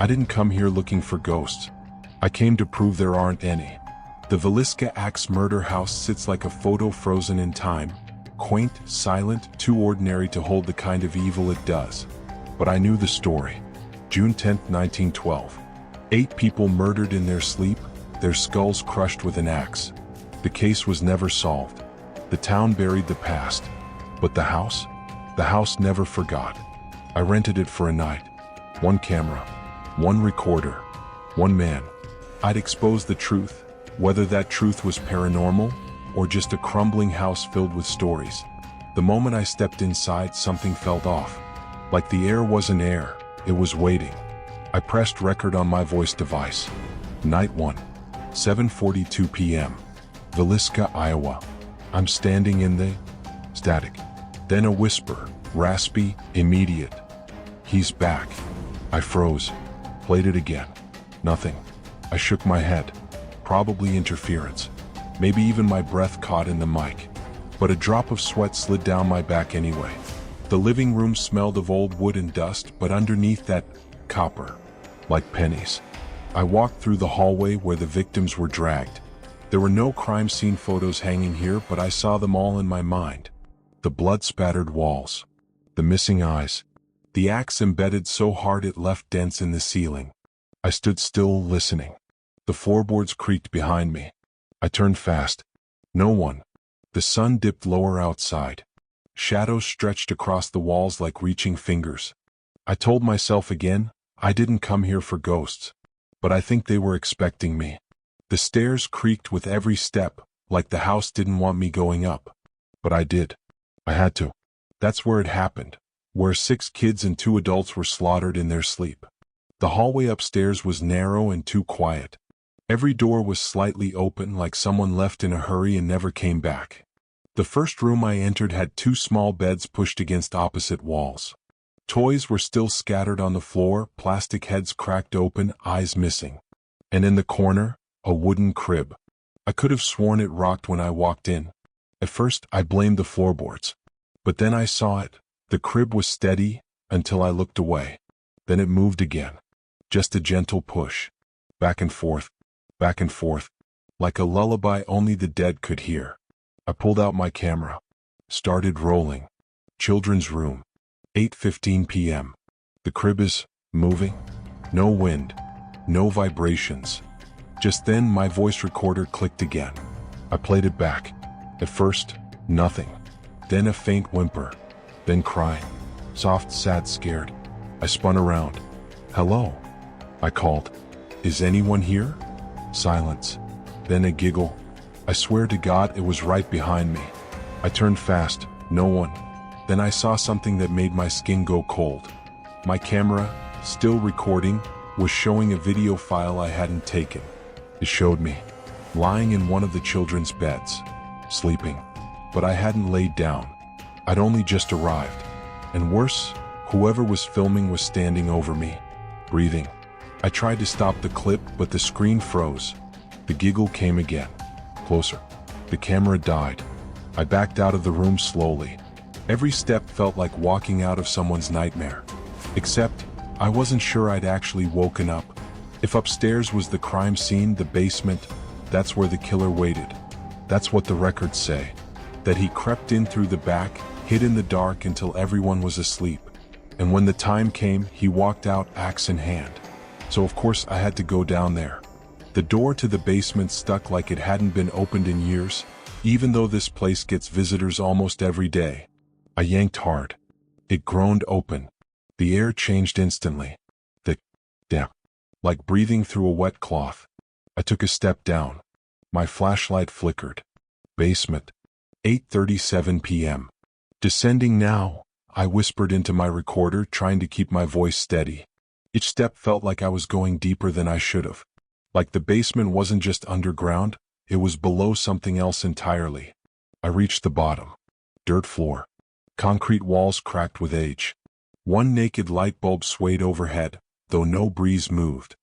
I didn't come here looking for ghosts. I came to prove there aren't any. The Villisca Axe Murder House sits like a photo frozen in time, quaint, silent, too ordinary to hold the kind of evil it does. But I knew the story. June 10, 1912. 8 people murdered in their sleep, their skulls crushed with an axe. The case was never solved. The town buried the past. But the house? The house never forgot. I rented it for a night. 1 camera, 1 recorder, 1 man. I'd expose the truth, whether that truth was paranormal or just a crumbling house filled with stories. The moment I stepped inside, something felt off. Like the air wasn't air, it was waiting. I pressed record on my voice device. Night 1, 7:42 p.m. Villisca, Iowa. I'm standing in the static. Then a whisper, raspy, immediate. He's back. I froze. Played it again. Nothing. I shook my head. Probably interference. Maybe even my breath caught in the mic. But a drop of sweat slid down my back anyway. The living room smelled of old wood and dust, but underneath that, copper. Like pennies. I walked through the hallway where the victims were dragged. There were no crime scene photos hanging here, but I saw them all in my mind. The blood-spattered walls. The missing eyes. The axe embedded so hard it left dents in the ceiling. I stood still, listening. The floorboards creaked behind me. I turned fast. No one. The sun dipped lower outside. Shadows stretched across the walls like reaching fingers. I told myself again, I didn't come here for ghosts. But I think they were expecting me. The stairs creaked with every step, like the house didn't want me going up. But I did. I had to. That's where it happened, where 6 kids and 2 adults were slaughtered in their sleep. The hallway upstairs was narrow and too quiet. Every door was slightly open, like someone left in a hurry and never came back. The first room I entered had 2 small beds pushed against opposite walls. Toys were still scattered on the floor, plastic heads cracked open, eyes missing. And in the corner, a wooden crib. I could have sworn it rocked when I walked in. At first, I blamed the floorboards. But then I saw it. The crib was steady until I looked away. Then it moved again. Just a gentle push. Back and forth, like a lullaby only the dead could hear. I pulled out my camera. Started rolling. Children's room. 8:15 p.m. The crib is moving. No wind. No vibrations. Just then my voice recorder clicked again. I played it back. At first, nothing. Then a faint whimper. Then crying. Soft, sad, scared. I spun around. Hello? I called. Is anyone here? Silence. Then a giggle. I swear to God it was right behind me. I turned fast. No one. Then I saw something that made my skin go cold. My camera, still recording, was showing a video file I hadn't taken. It showed me, lying in one of the children's beds, sleeping. But I hadn't laid down. I'd only just arrived. And worse, whoever was filming was standing over me, breathing. I tried to stop the clip, but the screen froze. The giggle came again. Closer. The camera died. I backed out of the room slowly. Every step felt like walking out of someone's nightmare. Except, I wasn't sure I'd actually woken up. If upstairs was the crime scene, the basement, that's where the killer waited. That's what the records say. That he crept in through the back, hid in the dark until everyone was asleep. And when the time came, he walked out axe in hand. So of course I had to go down there. The door to the basement stuck like it hadn't been opened in years, even though this place gets visitors almost every day. I yanked hard. It groaned open. The air changed instantly. Thick, damp, like breathing through a wet cloth. I took a step down. My flashlight flickered. Basement. 8:37 p.m. Descending now, I whispered into my recorder, trying to keep my voice steady. Each step felt like I was going deeper than I should have. Like the basement wasn't just underground, it was below something else entirely. I reached the bottom. Dirt floor. Concrete walls cracked with age. One naked light bulb swayed overhead, though no breeze moved.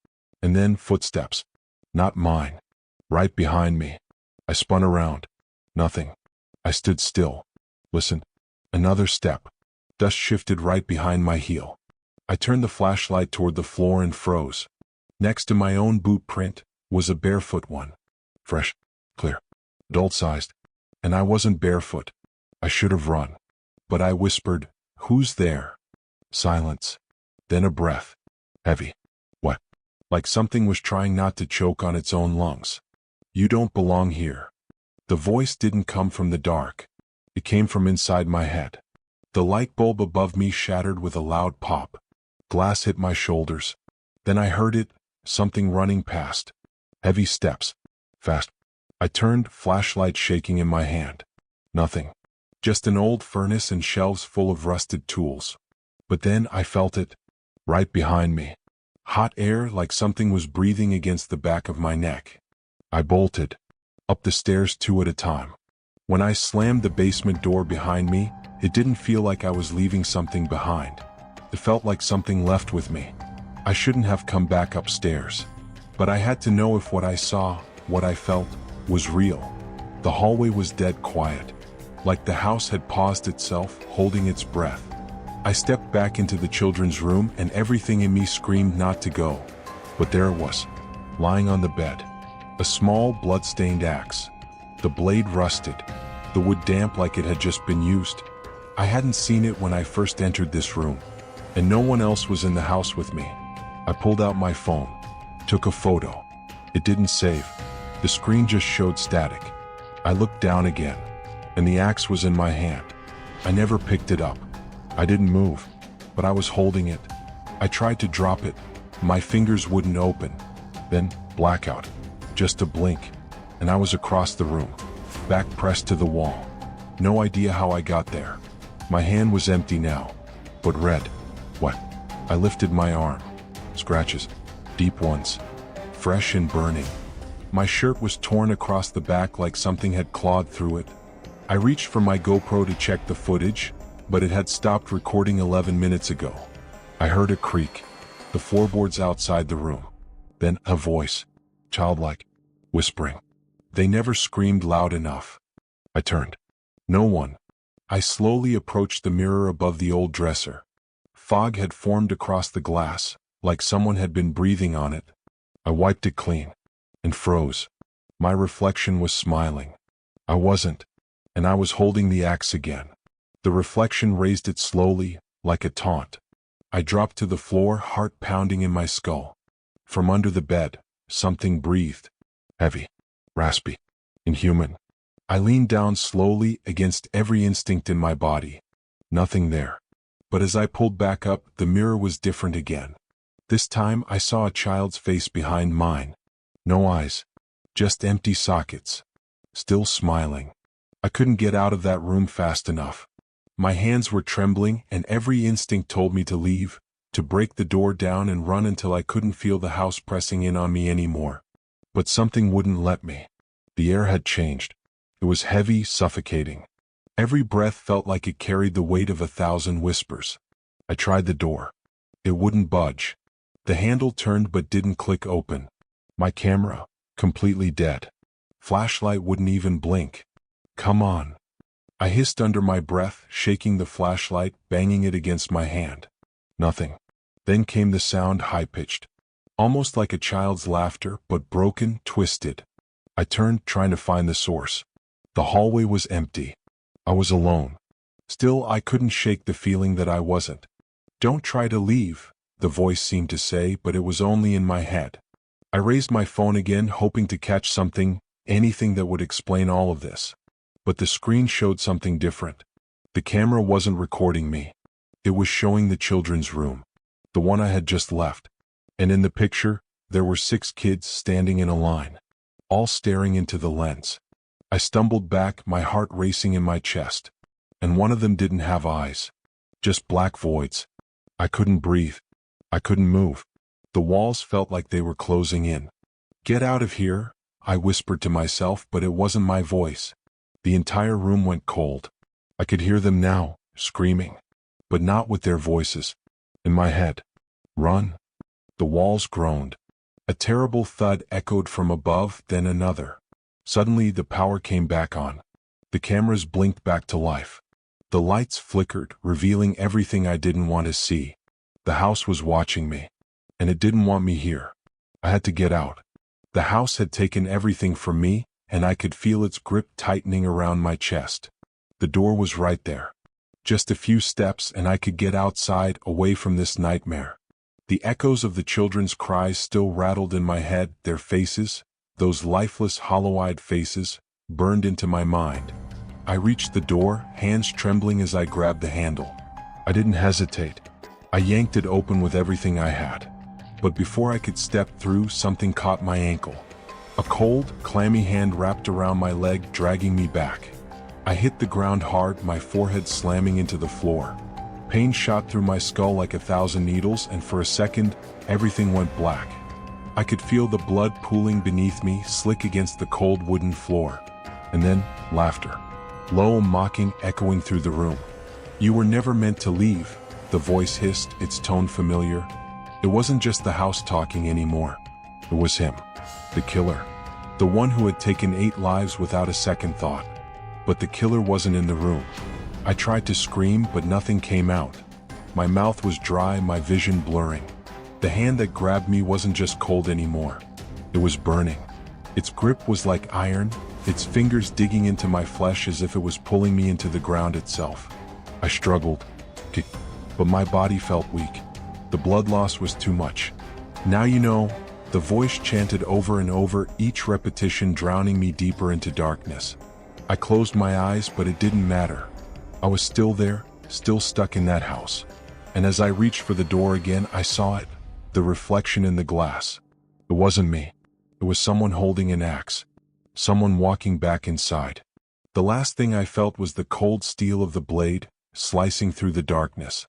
And then footsteps. Not mine. Right behind me. I spun around. Nothing. I stood still. Listened. Another step. Dust shifted right behind my heel. I turned the flashlight toward the floor and froze. Next to my own boot print was a barefoot one. Fresh, clear, adult-sized. And I wasn't barefoot. I should have run. But I whispered, "Who's there?" Silence. Then a breath. Heavy. Wet. Like something was trying not to choke on its own lungs. "You don't belong here." The voice didn't come from the dark. It came from inside my head. The light bulb above me shattered with a loud pop. Glass hit my shoulders. Then I heard it, something running past. Heavy steps. Fast. I turned, flashlight shaking in my hand. Nothing. Just an old furnace and shelves full of rusted tools. But then I felt it. Right behind me. Hot air, like something was breathing against the back of my neck. I bolted. Up the stairs 2 at a time. When I slammed the basement door behind me, it didn't feel like I was leaving something behind. It felt like something left with me. I shouldn't have come back upstairs. But I had to know if what I saw, what I felt, was real. The hallway was dead quiet. Like the house had paused itself, holding its breath. I stepped back into the children's room and everything in me screamed not to go. But there it was, lying on the bed. A small, bloodstained axe. The blade rusted, the wood damp like it had just been used. I hadn't seen it when I first entered this room, and no one else was in the house with me. I pulled out my phone, took a photo. It didn't save. The screen just showed static. I looked down again, and the axe was in my hand. I never picked it up. I didn't move, but I was holding it. I tried to drop it. My fingers wouldn't open. Then, blackout. Just a blink, and I was across the room, back pressed to the wall. No idea how I got there. My hand was empty now, but red. What? I lifted my arm. Scratches. Deep ones. Fresh and burning. My shirt was torn across the back like something had clawed through it. I reached for my GoPro to check the footage, but it had stopped recording 11 minutes ago. I heard a creak. The floorboards outside the room. Then a voice. Childlike. Whispering. They never screamed loud enough. I turned. No one. I slowly approached the mirror above the old dresser. Fog had formed across the glass, like someone had been breathing on it. I wiped it clean. And froze. My reflection was smiling. I wasn't. And I was holding the axe again. The reflection raised it slowly, like a taunt. I dropped to the floor, heart pounding in my skull. From under the bed, something breathed. Heavy. Raspy. Inhuman. I leaned down slowly against every instinct in my body. Nothing there. But as I pulled back up, the mirror was different again. This time I saw a child's face behind mine. No eyes. Just empty sockets. Still smiling. I couldn't get out of that room fast enough. My hands were trembling and every instinct told me to leave, to break the door down and run until I couldn't feel the house pressing in on me anymore. But something wouldn't let me. The air had changed. It was heavy, suffocating. Every breath felt like it carried the weight of 1,000 whispers. I tried the door. It wouldn't budge. The handle turned but didn't click open. My camera, completely dead. Flashlight wouldn't even blink. Come on. I hissed under my breath, shaking the flashlight, banging it against my hand. Nothing. Then came the sound, high-pitched. Almost like a child's laughter, but broken, twisted. I turned, trying to find the source. The hallway was empty. I was alone. Still, I couldn't shake the feeling that I wasn't. Don't try to leave, the voice seemed to say, but it was only in my head. I raised my phone again, hoping to catch something, anything that would explain all of this. But the screen showed something different. The camera wasn't recording me. It was showing the children's room, the one I had just left. And in the picture, there were 6 kids standing in a line, all staring into the lens. I stumbled back, my heart racing in my chest. And one of them didn't have eyes. Just black voids. I couldn't breathe. I couldn't move. The walls felt like they were closing in. Get out of here, I whispered to myself, but it wasn't my voice. The entire room went cold. I could hear them now, screaming. But not with their voices. In my head. Run. The walls groaned. A terrible thud echoed from above, then another. Suddenly the power came back on. The cameras blinked back to life. The lights flickered, revealing everything I didn't want to see. The house was watching me, and it didn't want me here. I had to get out. The house had taken everything from me, and I could feel its grip tightening around my chest. The door was right there. Just a few steps and I could get outside, away from this nightmare. The echoes of the children's cries still rattled in my head, their faces, those lifeless, hollow-eyed faces, burned into my mind. I reached the door, hands trembling as I grabbed the handle. I didn't hesitate. I yanked it open with everything I had. But before I could step through, something caught my ankle. A cold, clammy hand wrapped around my leg, dragging me back. I hit the ground hard, my forehead slamming into the floor. Pain shot through my skull like 1,000 needles, and for a second, everything went black. I could feel the blood pooling beneath me, slick against the cold wooden floor. And then, laughter. Low, mocking, echoing through the room. "You were never meant to leave," the voice hissed, its tone familiar. It wasn't just the house talking anymore. It was him. The killer. The one who had taken 8 lives without a second thought. But the killer wasn't in the room. I tried to scream, but nothing came out. My mouth was dry, my vision blurring. The hand that grabbed me wasn't just cold anymore. It was burning. Its grip was like iron, its fingers digging into my flesh as if it was pulling me into the ground itself. I struggled, but my body felt weak. The blood loss was too much. "Now you know," the voice chanted over and over, each repetition drowning me deeper into darkness. I closed my eyes, but it didn't matter. I was still there, still stuck in that house. And as I reached for the door again, I saw it, the reflection in the glass. It wasn't me. It was someone holding an axe. Someone walking back inside. The last thing I felt was the cold steel of the blade, slicing through the darkness.